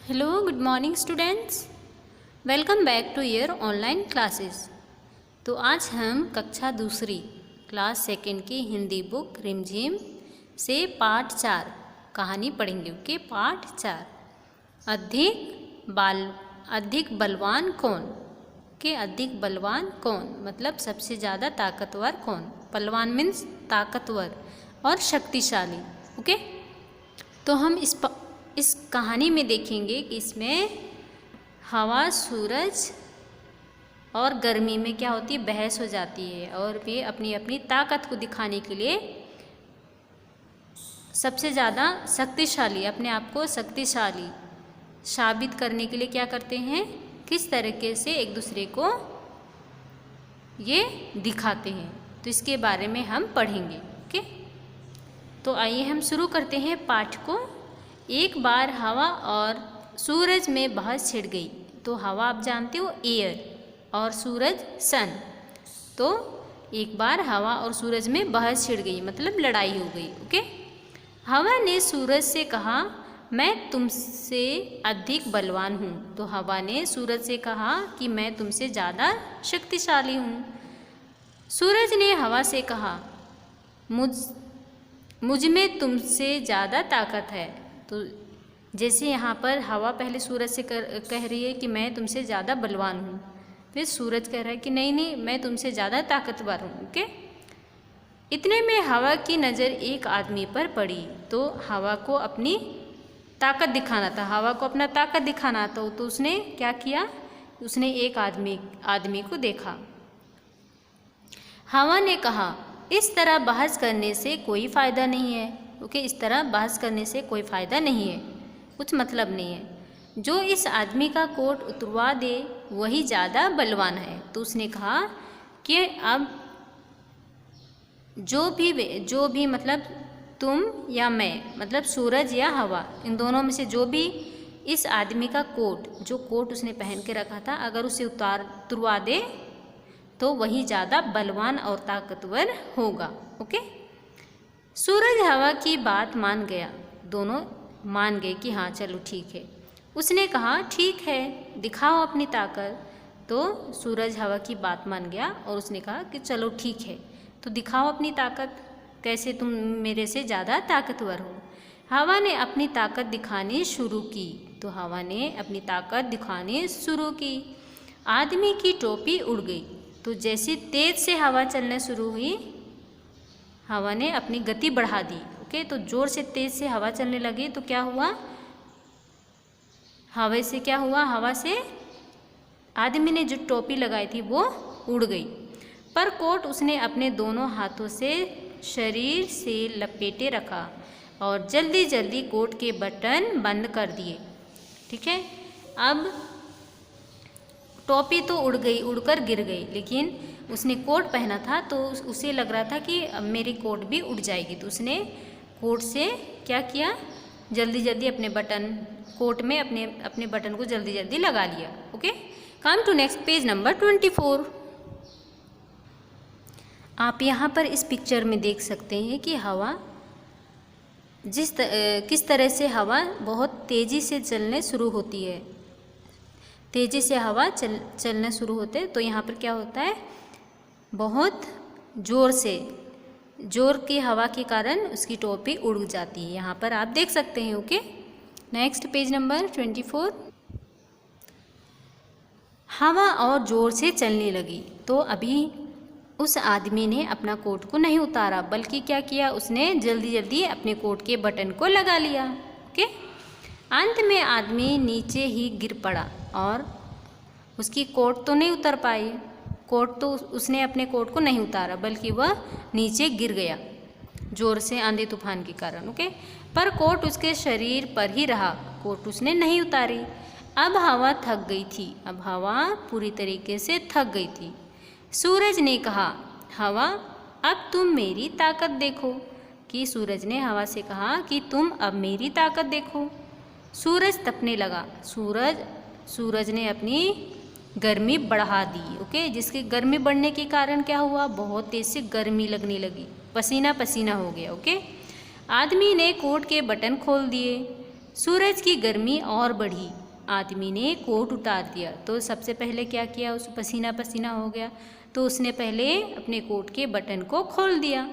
Hello, good morning students. Welcome back to your online classes. तो आज हम कक्षा दूसरी क्लास सेकेंड की हिंदी बुक रिमझिम से पाठ 4 कहानी पढ़ेंगे। ओके, पाठ 4 अधिक बलवान कौन। के अधिक बलवान कौन मतलब सबसे ज़्यादा ताकतवर कौन। बलवान मीन्स ताकतवर और शक्तिशाली। ओके, तो हम इस कहानी में देखेंगे कि इसमें हवा, सूरज और गर्मी में क्या होती है, बहस हो जाती है और वे अपनी अपनी ताकत को दिखाने के लिए सबसे ज़्यादा शक्तिशाली, अपने आप को शक्तिशाली साबित करने के लिए क्या करते हैं, किस तरीके से एक दूसरे को ये दिखाते हैं। तो इसके बारे में हम पढ़ेंगे। ओके, तो आइए हम शुरू करते हैं पाठ को। एक बार हवा और सूरज में बहस छिड़ गई। तो हवा आप जानते हो एयर और सूरज सन। तो एक बार हवा और सूरज में बहस छिड़ गई मतलब लड़ाई हो गई। ओके, हवा ने सूरज से कहा मैं तुमसे अधिक बलवान हूँ। तो हवा ने सूरज से कहा कि मैं तुमसे ज़्यादा शक्तिशाली हूँ। सूरज ने हवा से कहा मुझ में तुमसे ज़्यादा ताकत है। तो जैसे यहाँ पर हवा पहले सूरज से कह रही है कि मैं तुमसे ज़्यादा बलवान हूँ, फिर सूरज कह रहा है कि नहीं मैं तुमसे ज़्यादा ताकतवर हूँ। ओके, इतने में हवा की नज़र एक आदमी पर पड़ी। तो हवा को अपनी ताकत दिखाना था, हवा को अपना ताकत दिखाना था। तो उसने क्या किया, उसने एक आदमी को देखा। हवा ने कहा इस तरह बहस करने से कोई फ़ायदा नहीं है। ओके, इस तरह बहस करने से कोई फ़ायदा नहीं है, कुछ मतलब नहीं है। जो इस आदमी का कोट उतरवा दे वही ज़्यादा बलवान है। तो उसने कहा कि अब जो भी मतलब तुम या मैं, मतलब सूरज या हवा, इन दोनों में से जो भी इस आदमी का जो कोट उसने पहन के रखा था, अगर उसे उतरवा दे तो वही ज़्यादा बलवान और ताकतवर होगा। ओके, सूरज हवा की बात मान गया। दोनों मान गए कि हाँ चलो ठीक है। उसने कहा ठीक है, दिखाओ अपनी ताकत। तो सूरज हवा की बात मान गया और उसने कहा कि चलो ठीक है, तो दिखाओ अपनी ताकत, कैसे तुम मेरे से ज़्यादा ताकतवर हो। हवा ने अपनी ताकत दिखानी शुरू की। तो हवा ने अपनी ताकत दिखानी शुरू की। आदमी की टोपी उड़ गई। तो जैसे तेज से हवा चलना शुरू हुई, हवा ने अपनी गति बढ़ा दी। ओके, तो ज़ोर से तेज से हवा चलने लगी तो क्या हुआ, हवा से आदमी ने जो टोपी लगाई थी वो उड़ गई। पर कोट उसने अपने दोनों हाथों से शरीर से लपेटे रखा और जल्दी जल्दी कोट के बटन बंद कर दिए। ठीक है, अब टोपी तो उड़कर गिर गई, लेकिन उसने कोट पहना था तो उसे लग रहा था कि अब मेरी कोट भी उड़ जाएगी। तो उसने कोट से क्या किया, जल्दी जल्दी अपने कोट में अपने बटन को जल्दी जल्दी लगा लिया। Okay, come to next page number 24। आप यहाँ पर इस पिक्चर में देख सकते हैं कि हवा किस तरह से हवा बहुत तेज़ी से चलने शुरू होती है। तेज़ी से हवा चलना शुरू होते तो यहाँ पर क्या होता है, बहुत ज़ोर की हवा के कारण उसकी टोपी उड़ जाती है। यहाँ पर आप देख सकते हैं। Okay, next page number 24। हवा और ज़ोर से चलने लगी। तो अभी उस आदमी ने अपना कोट को नहीं उतारा, बल्कि क्या किया, उसने जल्दी जल्दी अपने कोट के बटन को लगा लिया। ओके, अंत में आदमी नीचे ही गिर पड़ा और उसकी कोट तो नहीं उतर पाई। उसने अपने कोट को नहीं उतारा, बल्कि वह नीचे गिर गया जोर से आंधी तूफान के कारण। ओके, पर कोट उसके शरीर पर ही रहा, कोट उसने नहीं उतारी। अब हवा थक गई थी, अब हवा पूरी तरीके से थक गई थी। सूरज ने कहा हवा अब तुम मेरी ताकत देखो। कि सूरज ने हवा से कहा कि तुम अब मेरी ताकत देखो। सूरज तपने लगा। सूरज ने अपनी गर्मी बढ़ा दी। ओके, जिसकी गर्मी बढ़ने के कारण क्या हुआ, बहुत तेज से गर्मी लगने लगी, पसीना पसीना हो गया। ओके, आदमी ने कोट के बटन खोल दिए। सूरज की गर्मी और बढ़ी। आदमी ने कोट उतार दिया। तो सबसे पहले क्या किया, उस पसीना पसीना हो गया तो उसने पहले अपने कोट के बटन को खोल दिया।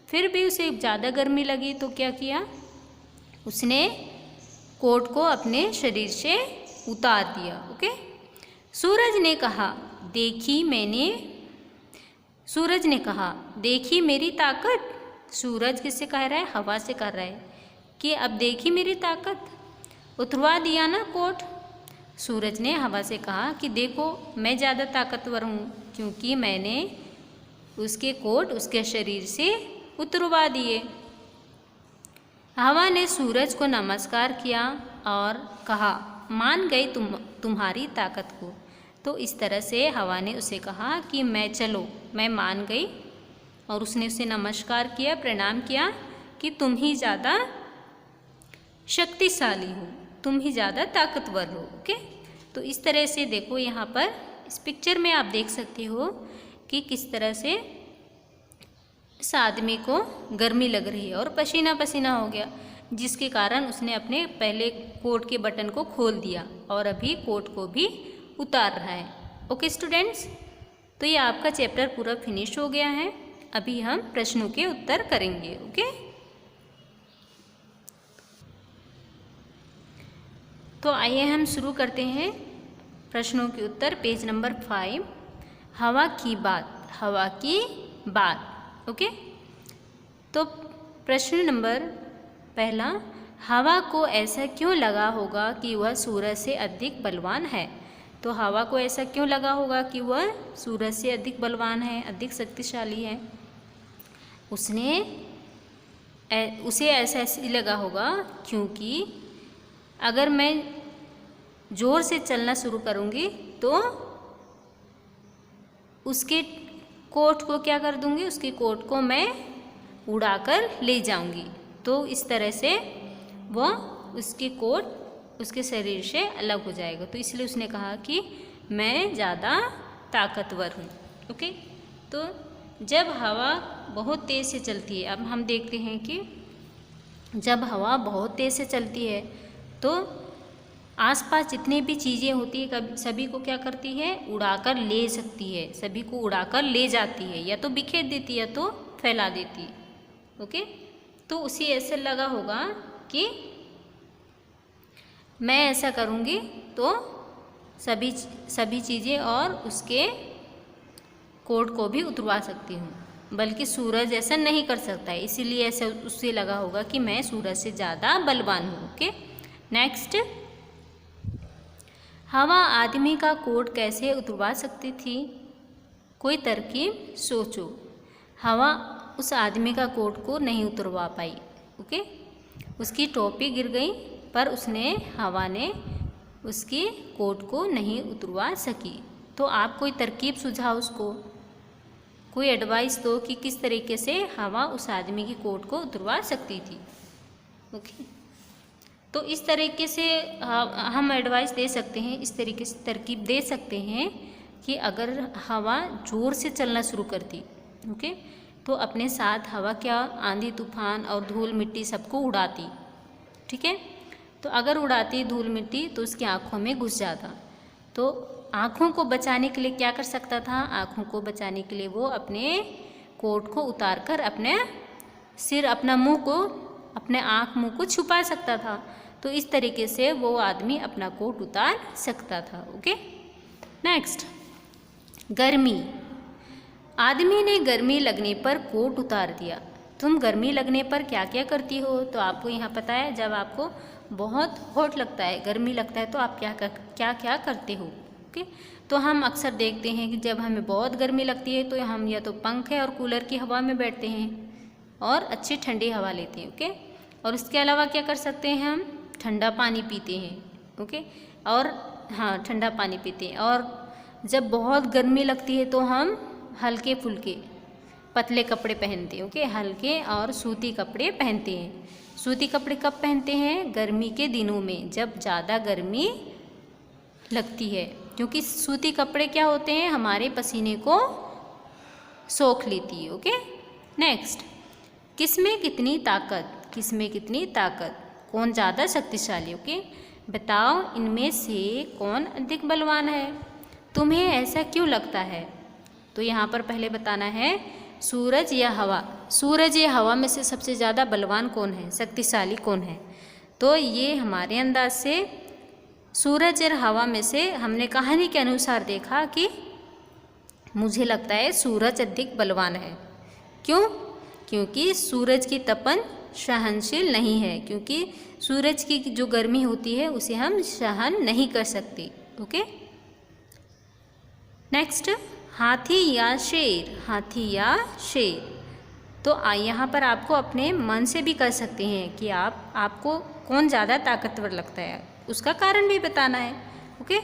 फिर भी उसे ज़्यादा गर्मी लगी तो क्या किया, उसने कोट को अपने शरीर से उतार दिया। ओके। सूरज ने कहा देखी मेरी ताकत। सूरज किससे कह रहा है, हवा से कह रहा है कि अब देखी मेरी ताकत, उतरवा दिया ना कोट। सूरज ने हवा से कहा कि देखो मैं ज़्यादा ताकतवर हूँ क्योंकि मैंने उसके कोट उसके शरीर से उतरवा दिए। हवा ने सूरज को नमस्कार किया और कहा मान गई तुम्हारी ताकत को। तो इस तरह से हवा ने उसे कहा कि मैं मान गई, और उसने उसे नमस्कार किया, प्रणाम किया कि तुम ही ज़्यादा शक्तिशाली हो, तुम ही ज़्यादा ताकतवर हो। ओके। तो इस तरह से देखो यहाँ पर इस पिक्चर में आप देख सकते हो कि किस तरह से इस आदमी को गर्मी लग रही है और पसीना पसीना हो गया, जिसके कारण उसने अपने पहले कोट के बटन को खोल दिया और अभी कोट को भी उतार रहा है। ओके स्टूडेंट्स, तो ये आपका चैप्टर पूरा फिनिश हो गया है। अभी हम प्रश्नों के उत्तर करेंगे। ओके। तो आइए हम शुरू करते हैं प्रश्नों के उत्तर। पेज नंबर 5, हवा की बात। ओके। तो प्रश्न नंबर पहला, हवा को ऐसा क्यों लगा होगा कि वह सूरज से अधिक बलवान है। तो हवा को ऐसा क्यों लगा होगा कि वह सूरज से अधिक बलवान है, अधिक शक्तिशाली है। उसे ऐसा इसलिए लगा होगा क्योंकि अगर मैं ज़ोर से चलना शुरू करूँगी तो उसके कोट को क्या कर दूँगी, उसके कोट को मैं उड़ाकर ले जाऊँगी। तो इस तरह से वह उसकी कोट उसके शरीर से अलग हो जाएगा। तो इसलिए उसने कहा कि मैं ज़्यादा ताकतवर हूँ। ओके। तो जब हवा बहुत तेज़ से चलती है, अब हम देखते हैं कि जब हवा बहुत तेज़ से चलती है तो आसपास जितनी भी चीज़ें होती है सभी को क्या करती है, उड़ाकर ले सकती है, सभी को उड़ाकर ले जाती है, या तो बिखेर देती है या तो फैला देती है। ओके। तो उसे ऐसे लगा होगा कि मैं ऐसा करूँगी तो सभी चीज़ें और उसके कोट को भी उतरवा सकती हूँ, बल्कि सूरज ऐसा नहीं कर सकता है, इसीलिए ऐसा उससे लगा होगा कि मैं सूरज से ज़्यादा बलवान हूँ। ओके। नेक्स्ट, हवा आदमी का कोट कैसे उतरवा सकती थी, कोई तरकीब सोचो। हवा उस आदमी का कोट को नहीं उतरवा पाई। ओके। उसकी टोपी गिर गई पर हवा ने उसकी कोट को नहीं उतरवा सकी। तो आप कोई तरकीब सुझाओ, उसको कोई एडवाइस दो कि किस तरीके से हवा उस आदमी की कोट को उतरवा सकती थी। ओके। तो इस तरीके से हम एडवाइस दे सकते हैं, इस तरीके से तरकीब दे सकते हैं कि अगर हवा ज़ोर से चलना शुरू करती, ओके, तो अपने साथ हवा क्या आंधी तूफान और धूल मिट्टी सबको उड़ाती। ठीक है। तो अगर उड़ाती धूल मिट्टी तो उसकी आँखों में घुस जाता। तो आँखों को बचाने के लिए क्या कर सकता था, आँखों को बचाने के लिए वो अपने कोट को उतार कर अपने सिर अपना मुंह को अपने आँख मुंह को छुपा सकता था। तो इस तरीके से वो आदमी अपना कोट उतार सकता था। ओके। नेक्स्ट, गर्मी। आदमी ने गर्मी लगने पर कोट उतार दिया। तुम गर्मी लगने पर क्या क्या करती हो, तो आपको यहाँ पता है, जब आपको बहुत हॉट लगता है, गर्मी लगता है, तो आप क्या करते हो। ओके। तो हम अक्सर देखते हैं कि जब हमें बहुत गर्मी लगती है तो हम या तो पंखे और कूलर की हवा में बैठते हैं और अच्छी ठंडी हवा लेते हैं। ओके। और उसके अलावा क्या कर सकते हैं, हम ठंडा पानी पीते हैं। ओके। और हाँ, ठंडा पानी पीते हैं। और जब बहुत गर्मी लगती है तो हम हल्के फुल्के पतले कपड़े पहनते हैं। ओके। हल्के और सूती कपड़े पहनते हैं। सूती कपड़े कब पहनते हैं, गर्मी के दिनों में, जब ज़्यादा गर्मी लगती है, क्योंकि सूती कपड़े क्या होते हैं, हमारे पसीने को सोख लेती है। ओके। नेक्स्ट, किसमें कितनी ताकत। कौन ज़्यादा शक्तिशाली। ओके, बताओ इनमें से कौन अधिक बलवान है, तुम्हें ऐसा क्यों लगता है। तो यहाँ पर पहले बताना है सूरज या हवा। सूरज या हवा में से सबसे ज़्यादा बलवान कौन है, शक्तिशाली कौन है। तो ये हमारे अंदाज से सूरज और हवा में से हमने कहानी के अनुसार देखा कि मुझे लगता है सूरज अधिक बलवान है। क्यों? क्योंकि सूरज की तपन सहनशील नहीं है, क्योंकि सूरज की जो गर्मी होती है उसे हम सहन नहीं कर सकते। ओके, नेक्स्ट, हाथी या शेर। हाथी या शेर। तो यहाँ पर आपको अपने मन से भी कर सकते हैं कि आपको कौन ज़्यादा ताकतवर लगता है, उसका कारण भी बताना है। ओके,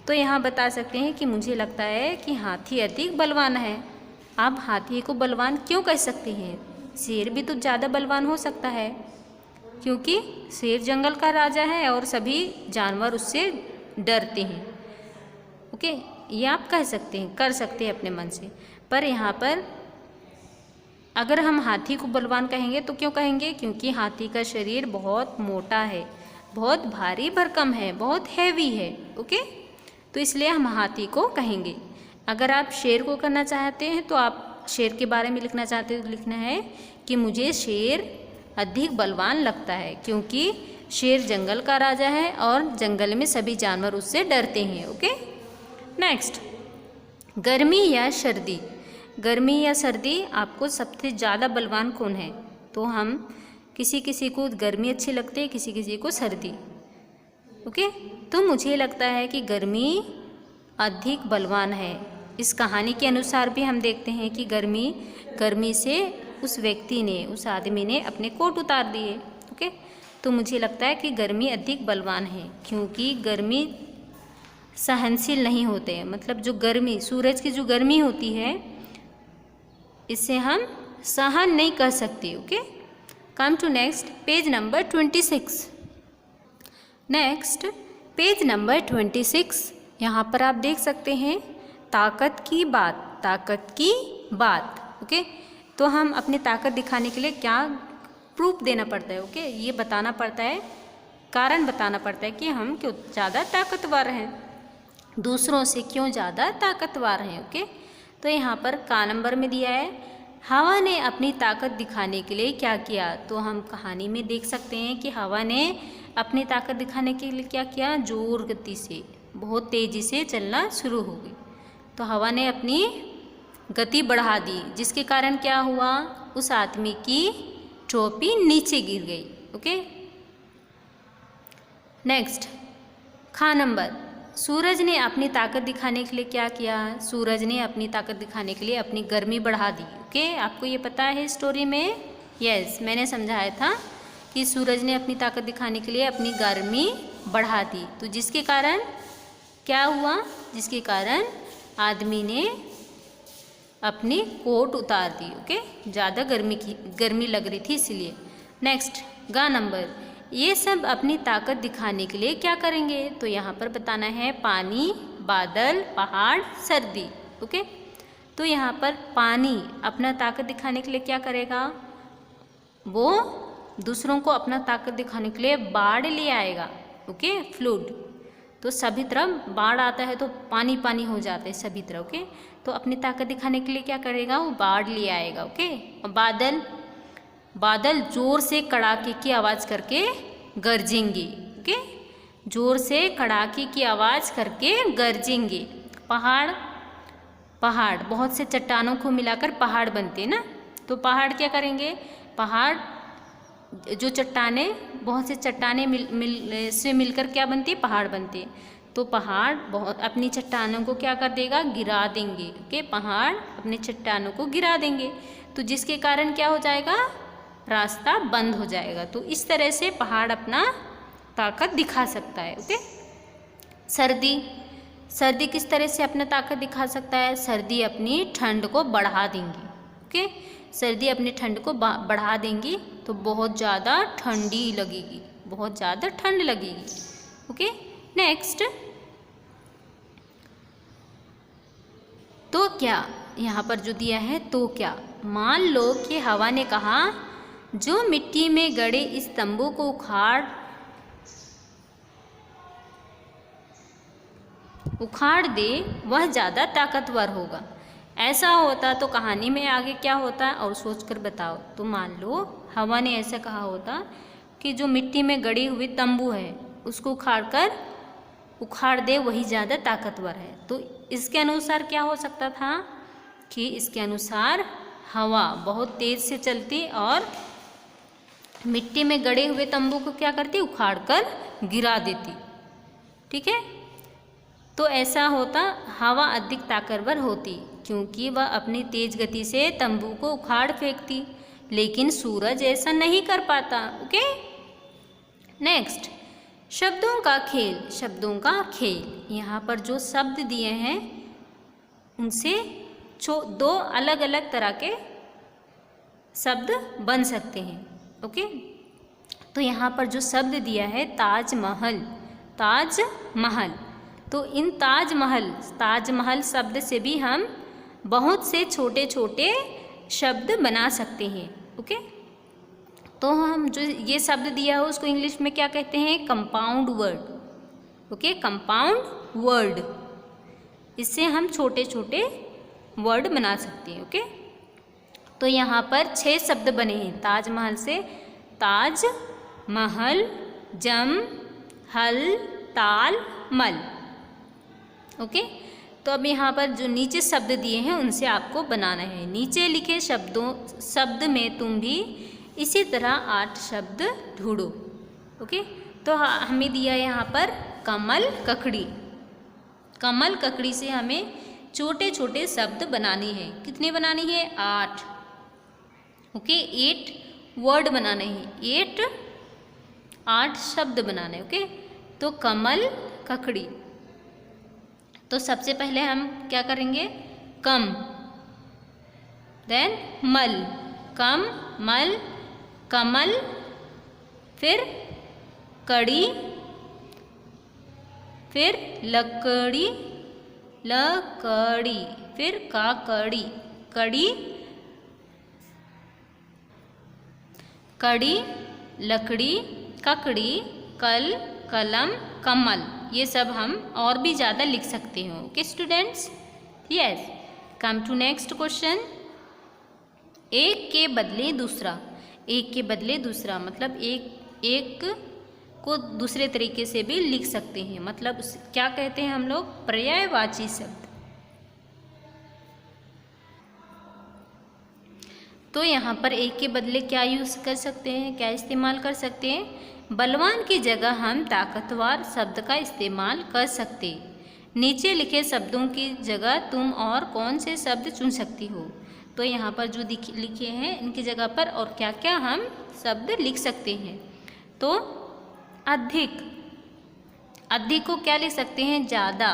तो यहाँ बता सकते हैं कि मुझे लगता है कि हाथी अधिक बलवान है। आप हाथी को बलवान क्यों कह सकते हैं, शेर भी तो ज़्यादा बलवान हो सकता है, क्योंकि शेर जंगल का राजा है और सभी जानवर उससे डरते हैं। ओके, ये आप कह सकते हैं, कर सकते हैं अपने मन से। पर यहाँ पर अगर हम हाथी को बलवान कहेंगे तो क्यों कहेंगे, क्योंकि हाथी का शरीर बहुत मोटा है, बहुत भारी भरकम है, बहुत हैवी है। ओके, तो इसलिए हम हाथी को कहेंगे। अगर आप शेर को करना चाहते हैं तो आप शेर के बारे में लिखना चाहते हैं तो लिखना है कि मुझे शेर अधिक बलवान लगता है, क्योंकि शेर जंगल का राजा है और जंगल में सभी जानवर उससे डरते हैं। ओके, नेक्स्ट, गर्मी या सर्दी। गर्मी या सर्दी, आपको सबसे ज़्यादा बलवान कौन है। तो हम किसी किसी को गर्मी अच्छी लगती है, किसी किसी को सर्दी। ओके, तो मुझे लगता है कि गर्मी अधिक बलवान है। इस कहानी के अनुसार भी हम देखते हैं कि गर्मी से उस व्यक्ति ने, उस आदमी ने अपने कोट उतार दिए। ओके, तो मुझे लगता है कि गर्मी अधिक बलवान है, क्योंकि गर्मी सहनशील नहीं होते। मतलब जो गर्मी, सूरज की जो गर्मी होती है, इसे हम सहन नहीं कर सकते। Okay, come to next, page number 26। Next, page number 26। यहाँ पर आप देख सकते हैं ताकत की बात, ताकत की बात। ओके, तो हम अपनी ताकत दिखाने के लिए क्या प्रूफ देना पड़ता है। ओके, ये बताना पड़ता है, कारण बताना पड़ता है कि हम क्यों ज़्यादा ताकतवर हैं, दूसरों से क्यों ज़्यादा ताकतवर हैं। ओके, तो यहाँ पर का नंबर में दिया है, हवा ने अपनी ताकत दिखाने के लिए क्या किया। तो हम कहानी में देख सकते हैं कि हवा ने अपनी ताकत दिखाने के लिए क्या किया, जोर गति से, बहुत तेज़ी से चलना शुरू हो गई। तो हवा ने अपनी गति बढ़ा दी, जिसके कारण क्या हुआ, उस आदमी की टोपी नीचे गिर गई। ओके, नेक्स्ट, खा नंबर, सूरज ने अपनी ताकत दिखाने के लिए क्या किया। सूरज ने अपनी ताकत दिखाने के लिए अपनी गर्मी बढ़ा दी। ओके, आपको ये पता है स्टोरी में, यस, मैंने समझाया था कि सूरज ने अपनी ताकत दिखाने के लिए अपनी गर्मी बढ़ा दी। तो जिसके कारण क्या हुआ, जिसके कारण आदमी ने अपनी कोट उतार दी। ओके, ज़्यादा गर्मी लग रही थी इसलिए। नेक्स्ट, गा नंबर, ये सब अपनी ताकत दिखाने के लिए क्या करेंगे। तो यहाँ पर बताना है पानी, बादल, पहाड़, सर्दी। ओके, तो यहाँ पर पानी अपना ताकत दिखाने के लिए क्या करेगा, वो दूसरों को अपना ताकत दिखाने के लिए बाढ़ ले आएगा। ओके, फ्लड, तो सभी तरफ बाढ़ आता है तो पानी पानी हो जाता है सभी तरफ। ओके, तो अपनी ताकत दिखाने के लिए क्या करेगा, वो बाढ़ ले आएगा। ओके, और बादल जोर से कड़ाके की आवाज़ करके गरजेंगे। ओके, जोर से कड़ाके की आवाज़ करके गरजेंगे। पहाड़ बहुत से चट्टानों को मिलाकर पहाड़ बनते हैं ना, तो पहाड़ क्या करेंगे, पहाड़ जो चट्टाने, बहुत से चट्टाने मिलकर क्या बनती है, पहाड़ बनते हैं। तो पहाड़ बहुत अपनी चट्टानों को क्या कर देगा, गिरा देंगे। ओके, पहाड़ अपनी चट्टानों को गिरा देंगे, तो जिसके कारण क्या हो जाएगा, रास्ता बंद हो जाएगा। तो इस तरह से पहाड़ अपना ताकत दिखा सकता है। ओके, सर्दी किस तरह से अपना ताकत दिखा सकता है, सर्दी अपनी ठंड को बढ़ा देंगी। ओके, सर्दी अपनी ठंड को बढ़ा देंगी तो बहुत ज़्यादा ठंडी लगेगी, बहुत ज़्यादा ठंड लगेगी। ओके, नेक्स्ट, तो क्या, यहाँ पर जो दिया है तो क्या, मान लो कि हवा ने कहा जो मिट्टी में गड़े इस तंबू को उखाड़ दे वह ज़्यादा ताकतवर होगा। ऐसा होता तो कहानी में आगे क्या होता और सोचकर बताओ। तो मान लो हवा ने ऐसा कहा होता कि जो मिट्टी में गड़ी हुई तंबू है उसको उखाड़ दे वही ज़्यादा ताकतवर है। तो इसके अनुसार क्या हो सकता था कि इसके अनुसार हवा बहुत तेज़ से चलती और मिट्टी में गड़े हुए तंबू को क्या करती, उखाड़ कर गिरा देती। ठीक है, तो ऐसा होता हवा अधिक ताकतवर होती क्योंकि वह अपनी तेज गति से तंबू को उखाड़ फेंकती, लेकिन सूरज ऐसा नहीं कर पाता। ओके, नेक्स्ट शब्दों का खेल। शब्दों का खेल, यहाँ पर जो शब्द दिए हैं उनसे दो अलग अलग तरह के शब्द बन सकते हैं। ओके, तो यहाँ पर जो शब्द दिया है ताजमहल, ताजमहल, तो इन ताजमहल शब्द से भी हम बहुत से छोटे छोटे शब्द बना सकते हैं। ओके, तो हम जो ये शब्द दिया है उसको इंग्लिश में क्या कहते हैं, compound word. Okay, compound word, इससे हम छोटे छोटे वर्ड बना सकते हैं। ओके, तो यहाँ पर 6 शब्द बने हैं ताजमहल से। ताज, महल, जम, हल, ताल, मल। ओके, तो अब यहाँ पर जो नीचे शब्द दिए हैं उनसे आपको बनाना है। नीचे लिखे शब्द में तुम भी इसी तरह 8 शब्द ढूंढो। ओके, तो हमें दिया है यहाँ पर कमल ककड़ी। कमल ककड़ी से हमें छोटे छोटे शब्द बनाने हैं। कितने बनाने हैं, 8। ओके, 8 वर्ड बनाने हैं, 8 शब्द बनाने। ओके, तो कमल ककड़ी। तो सबसे पहले हम क्या करेंगे, कम, देन मल, कम, मल, कमल, फिर कड़ी, फिर लकड़ी, फिर काकड़ी, कड़ी, लकड़ी, ककड़ी, कल, कलम, कमल। ये सब हम और भी ज़्यादा लिख सकते हो। Okay students, yes, come to next question. एक के बदले दूसरा। एक के बदले दूसरा मतलब एक को दूसरे तरीके से भी लिख सकते हैं। मतलब क्या कहते हैं हम लोग, पर्यायवाची शब्द। तो यहाँ पर एक के बदले क्या यूज़ कर सकते हैं, क्या इस्तेमाल कर सकते हैं, बलवान की जगह हम ताकतवर शब्द का इस्तेमाल कर सकते। नीचे लिखे शब्दों की जगह तुम और कौन से शब्द चुन सकती हो। तो यहाँ पर जो लिखे हैं इनकी जगह पर और क्या क्या हम शब्द लिख सकते हैं। तो अधिक, अधिक को क्या लिख सकते हैं, ज़्यादा।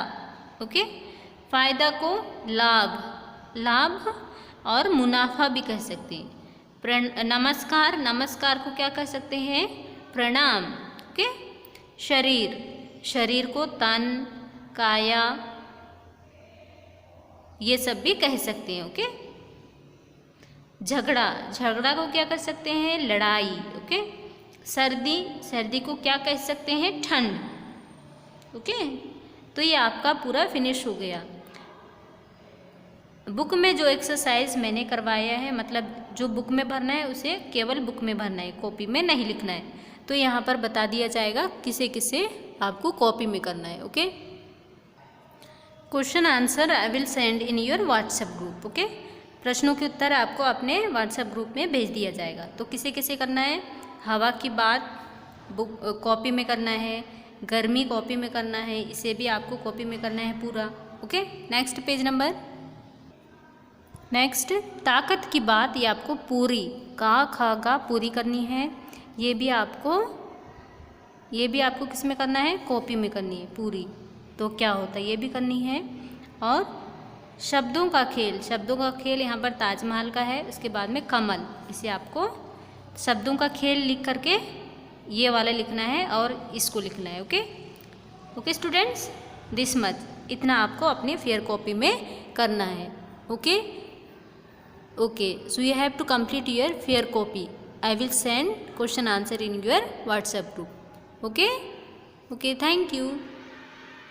ओके, फायदा को लाभ, लाभ और मुनाफा भी कह सकते हैं। नमस्कार, नमस्कार को क्या कह सकते हैं, प्रणाम। ओके, शरीर, शरीर को तन, काया, ये सब भी कह सकते हैं। ओके, झगड़ा, झगड़ा को क्या कर सकते हैं, लड़ाई। ओके, सर्दी, सर्दी को क्या कह सकते हैं, ठंड। ओके, तो ये आपका पूरा फिनिश हो गया। बुक में जो एक्सरसाइज मैंने करवाया है, मतलब जो बुक में भरना है उसे केवल बुक में भरना है, कॉपी में नहीं लिखना है। तो यहाँ पर बता दिया जाएगा किसे किसे आपको कॉपी में करना है। Okay, question answer I will send in your WhatsApp group. Okay, प्रश्नों के उत्तर आपको अपने व्हाट्सएप ग्रुप में भेज दिया जाएगा। तो किसे किसे करना है, हवा की बात बुक कॉपी में करना है, गर्मी कॉपी में करना है, इसे भी आपको कॉपी में करना है पूरा। Okay, next page number. Next ताकत की बात, ये आपको पूरी का खा गा पूरी करनी है। ये भी आपको किस में करना है, कॉपी में करनी है पूरी। तो क्या होता है, ये भी करनी है। और शब्दों का खेल, शब्दों का खेल यहाँ पर ताजमहल का है, उसके बाद में कमल, इसे आपको शब्दों का खेल लिख करके ये वाला लिखना है और इसको लिखना है। Okay, okay students, this much, इतना आपको अपनी फेयर कॉपी में करना है। Okay, okay, so you have to complete your fair copy. I will send question answer in your WhatsApp group. Okay? Okay, thank you.